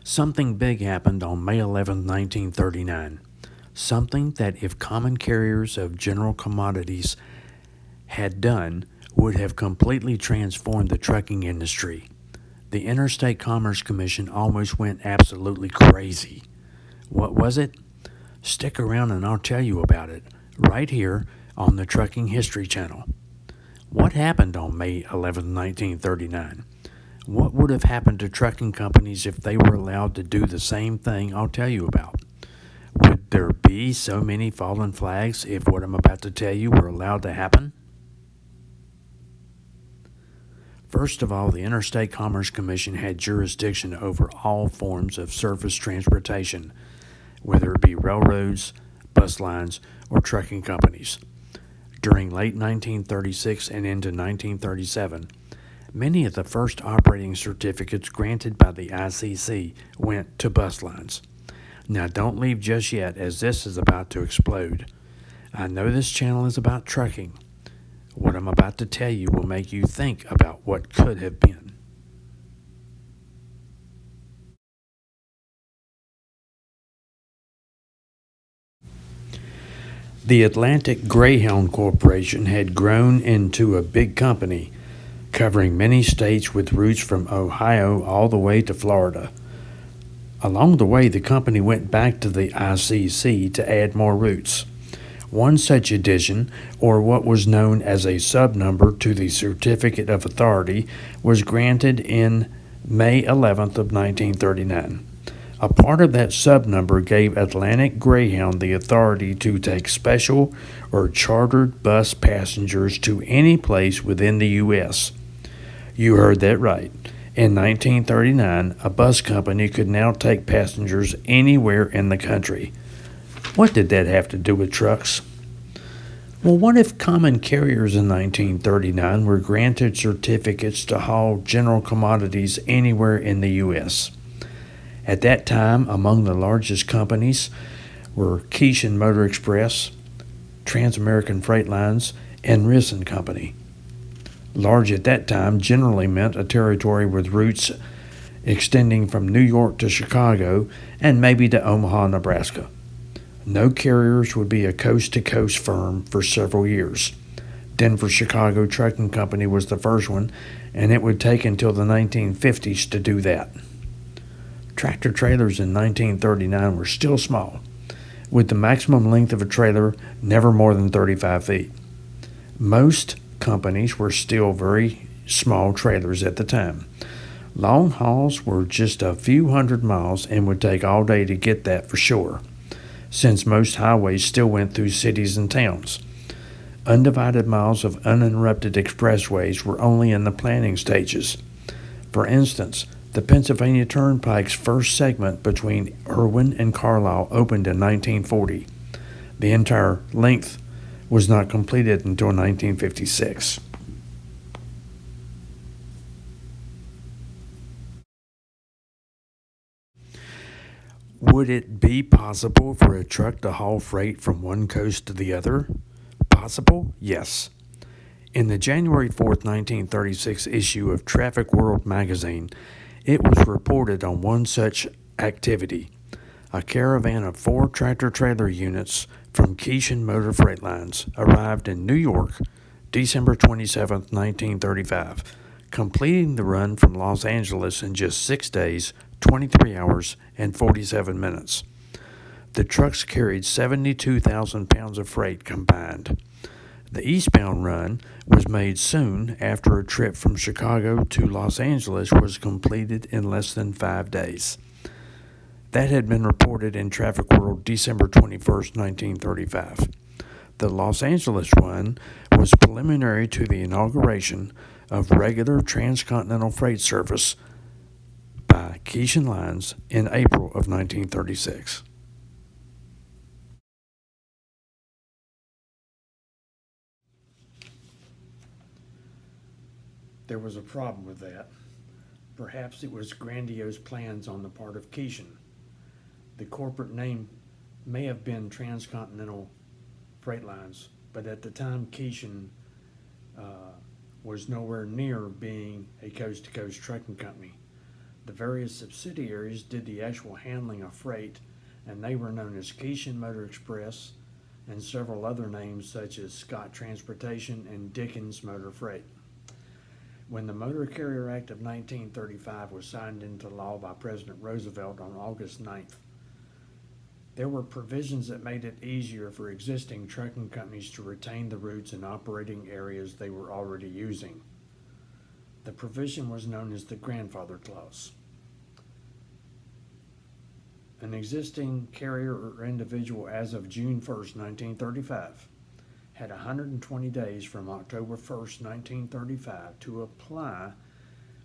Something big happened on May 11, 1939. Something that, if common carriers of general commodities had done, would have completely transformed the trucking industry. The Interstate Commerce Commission almost went absolutely crazy. What was it? Stick around and I'll tell you about it, right here on the Trucking History Channel. What happened on May 11, 1939? What would have happened to trucking companies if they were allowed to do the same thing I'll tell you about? Would there be so many fallen flags if what I'm about to tell you were allowed to happen? First of all, the Interstate Commerce Commission had jurisdiction over all forms of surface transportation, whether it be railroads, bus lines, or trucking companies. During late 1936 and into 1937, many of the first operating certificates granted by the ICC went to bus lines. Now don't leave just yet, as this is about to explode. I know this channel is about trucking. What I'm about to tell you will make you think about what could have been. The Atlantic Greyhound Corporation had grown into a big company, covering many states with routes from Ohio all the way to Florida. Along the way, the company went back to the ICC to add more routes. One such addition, or what was known as a subnumber to the Certificate of Authority, was granted in May 11th of 1939. A part of that subnumber gave Atlantic Greyhound the authority to take special or chartered bus passengers to any place within the U.S. You heard that right. In 1939, a bus company could now take passengers anywhere in the country. What did that have to do with trucks? Well, what if common carriers in 1939 were granted certificates to haul general commodities anywhere in the U.S.? At that time, among the largest companies were Keishan Motor Express, Trans-American Freight Lines, and Risen Company. Large at that time generally meant a territory with routes extending from New York to Chicago and maybe to Omaha, Nebraska. No carriers would be a coast-to-coast firm for several years. Denver Chicago Trucking Company was the first one, and it would take until the 1950s to do that. Tractor trailers in 1939 were still small, with the maximum length of a trailer never more than 35 feet. Most companies were still very small trailers at the time. Long hauls were just a few hundred miles and would take all day to get that for sure, since most highways still went through cities and towns. Undivided miles of uninterrupted expressways were only in the planning stages. For instance, the Pennsylvania Turnpike's first segment between Irwin and Carlisle opened in 1940. The entire length was not completed until 1956. Would it be possible for a truck to haul freight from one coast to the other? Possible? Yes. In the January 4th, 1936 issue of Traffic World magazine, it was reported on one such activity. A caravan of 4 tractor-trailer units from Keishan Motor Freight Lines arrived in New York December 27, 1935, completing the run from Los Angeles in just 6 days, 23 hours, and 47 minutes. The trucks carried 72,000 pounds of freight combined. The eastbound run was made soon after a trip from Chicago to Los Angeles was completed in less than 5 days. That had been reported in Traffic World December 21st, 1935. The Los Angeles run was preliminary to the inauguration of regular transcontinental freight service by Keishan Lines in April of 1936. There was a problem with that. Perhaps it was grandiose plans on the part of Keishan. The corporate name may have been Transcontinental Freight Lines, but at the time Keishan was nowhere near being a coast-to-coast trucking company. The various subsidiaries did the actual handling of freight, and they were known as Keishan Motor Express and several other names such as Scott Transportation and Dickens Motor Freight. When the Motor Carrier Act of 1935 was signed into law by President Roosevelt on August 9th, there were provisions that made it easier for existing trucking companies to retain the routes and operating areas they were already using. The provision was known as the Grandfather Clause. An existing carrier or individual as of June 1st, 1935, had 120 days from October 1st, 1935 to apply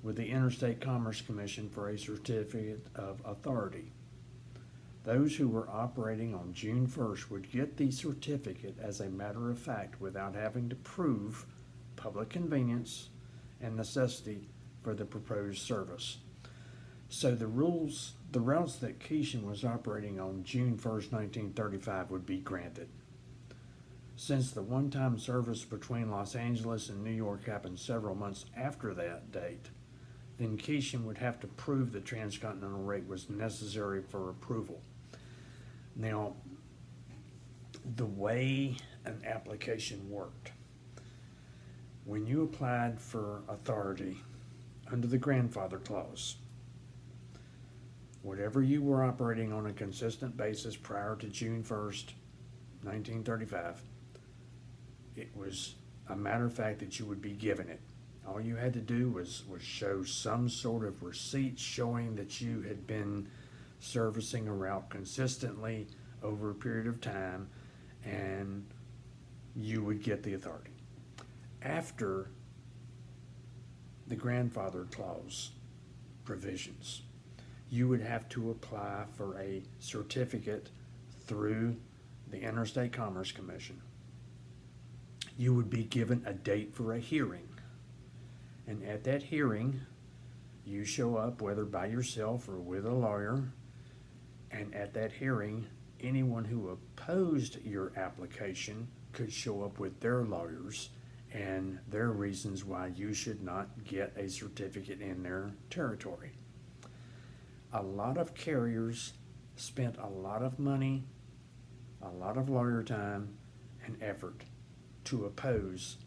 with the Interstate Commerce Commission for a certificate of authority. Those who were operating on June 1st would get the certificate as a matter of fact without having to prove public convenience and necessity for the proposed service. So the routes that Keishan was operating on June 1st, 1935 would be granted. Since the one-time service between Los Angeles and New York happened several months after that date, then Keishan would have to prove the transcontinental rate was necessary for approval. Now, the way an application worked, when you applied for authority under the Grandfather Clause, whatever you were operating on a consistent basis prior to June 1st, 1935, it was a matter of fact that you would be given it. All you had to do was show some sort of receipt showing that you had been servicing a route consistently over a period of time, and you would get the authority. After the Grandfather Clause provisions, you would have to apply for a certificate through the Interstate Commerce Commission. You would be given a date for a hearing. And at that hearing, you show up whether by yourself or with a lawyer. And at that hearing, anyone who opposed your application could show up with their lawyers and their reasons why you should not get a certificate in their territory. A lot of carriers spent a lot of money, a lot of lawyer time, and effort to oppose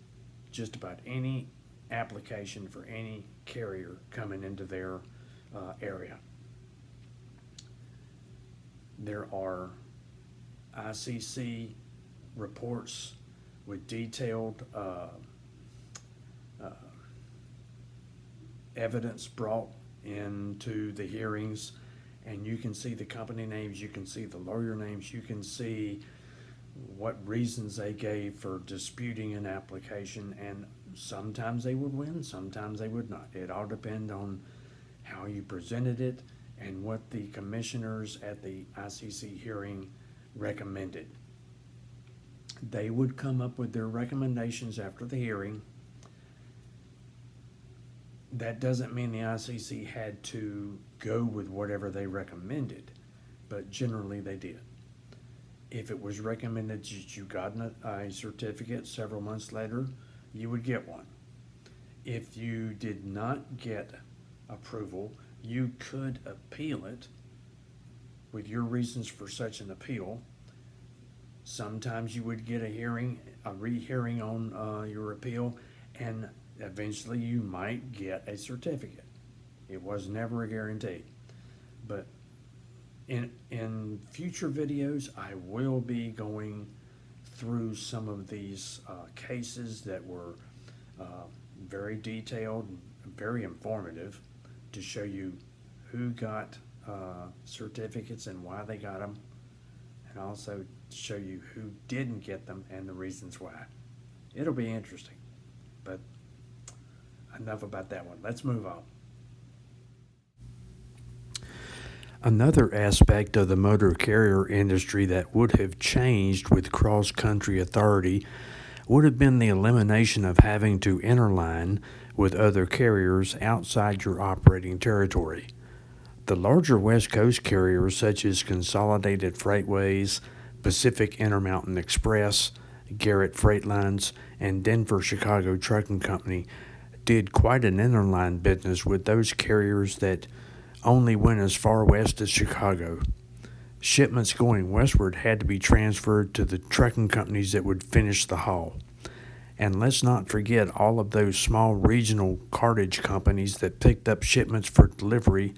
just about any application for any carrier coming into their area. There are ICC reports with detailed evidence brought into the hearings, and you can see the company names, you can see the lawyer names, you can see what reasons they gave for disputing an application, and sometimes they would win, sometimes they would not. It all depends on how you presented it and what the commissioners at the ICC hearing recommended. They would come up with their recommendations after the hearing. That doesn't mean the ICC had to go with whatever they recommended, but generally they did. If it was recommended that you got a certificate several months later, you would get one. If you did not get approval, you could appeal it with your reasons for such an appeal. Sometimes you would get a rehearing on your appeal, and eventually you might get a certificate. It was never a guarantee. But in future videos, I will be going through some of these cases that were very detailed, very informative, to show you who got certificates and why they got them, and also show you who didn't get them and the reasons why. It'll be interesting, but enough about that one. Let's move on. Another aspect of the motor carrier industry that would have changed with cross-country authority would have been the elimination of having to interline with other carriers outside your operating territory. The larger West Coast carriers such as Consolidated Freightways, Pacific Intermountain Express, Garrett Freight Lines, and Denver-Chicago Trucking Company did quite an interline business with those carriers that only went as far west as Chicago. Shipments going westward had to be transferred to the trucking companies that would finish the haul. And let's not forget all of those small regional cartage companies that picked up shipments for delivery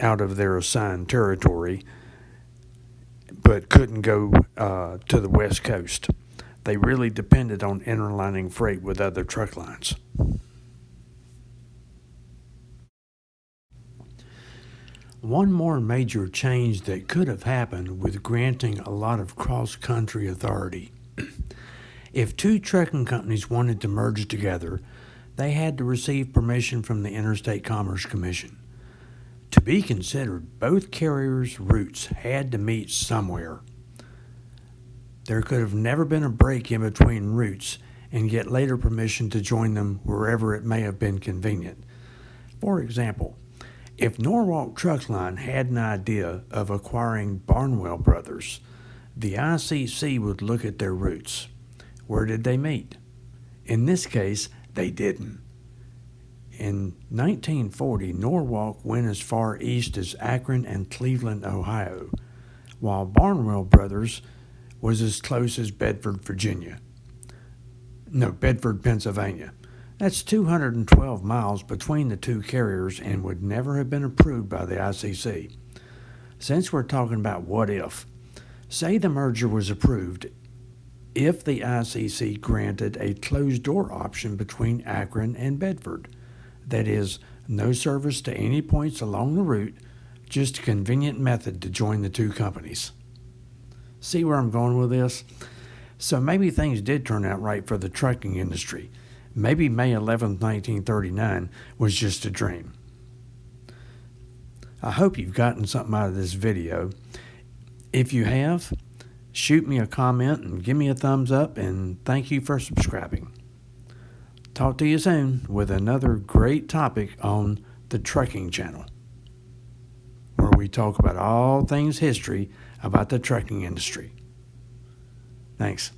out of their assigned territory, but couldn't go to the West Coast. They really depended on interlining freight with other truck lines. One more major change that could have happened with granting a lot of cross-country authority. If two trucking companies wanted to merge together, they had to receive permission from the Interstate Commerce Commission. To be considered, both carriers' routes had to meet somewhere. There could have never been a break in between routes and get later permission to join them wherever it may have been convenient. For example, if Norwalk Truck Line had an idea of acquiring Barnwell Brothers, the ICC would look at their routes. Where did they meet? In this case, they didn't. In 1940, Norwalk went as far east as Akron and Cleveland, Ohio, while Barnwell Brothers was as close as Bedford, Pennsylvania. That's 212 miles between the two carriers and would never have been approved by the ICC. Since we're talking about what if, say the merger was approved if the ICC granted a closed-door option between Akron and Bedford. That is, no service to any points along the route, just a convenient method to join the two companies. See where I'm going with this? So maybe things did turn out right for the trucking industry. Maybe May 11, 1939 was just a dream. I hope you've gotten something out of this video. If you have, shoot me a comment and give me a thumbs up, and thank you for subscribing. Talk to you soon with another great topic on the Trucking Channel, where we talk about all things history about the trucking industry. Thanks.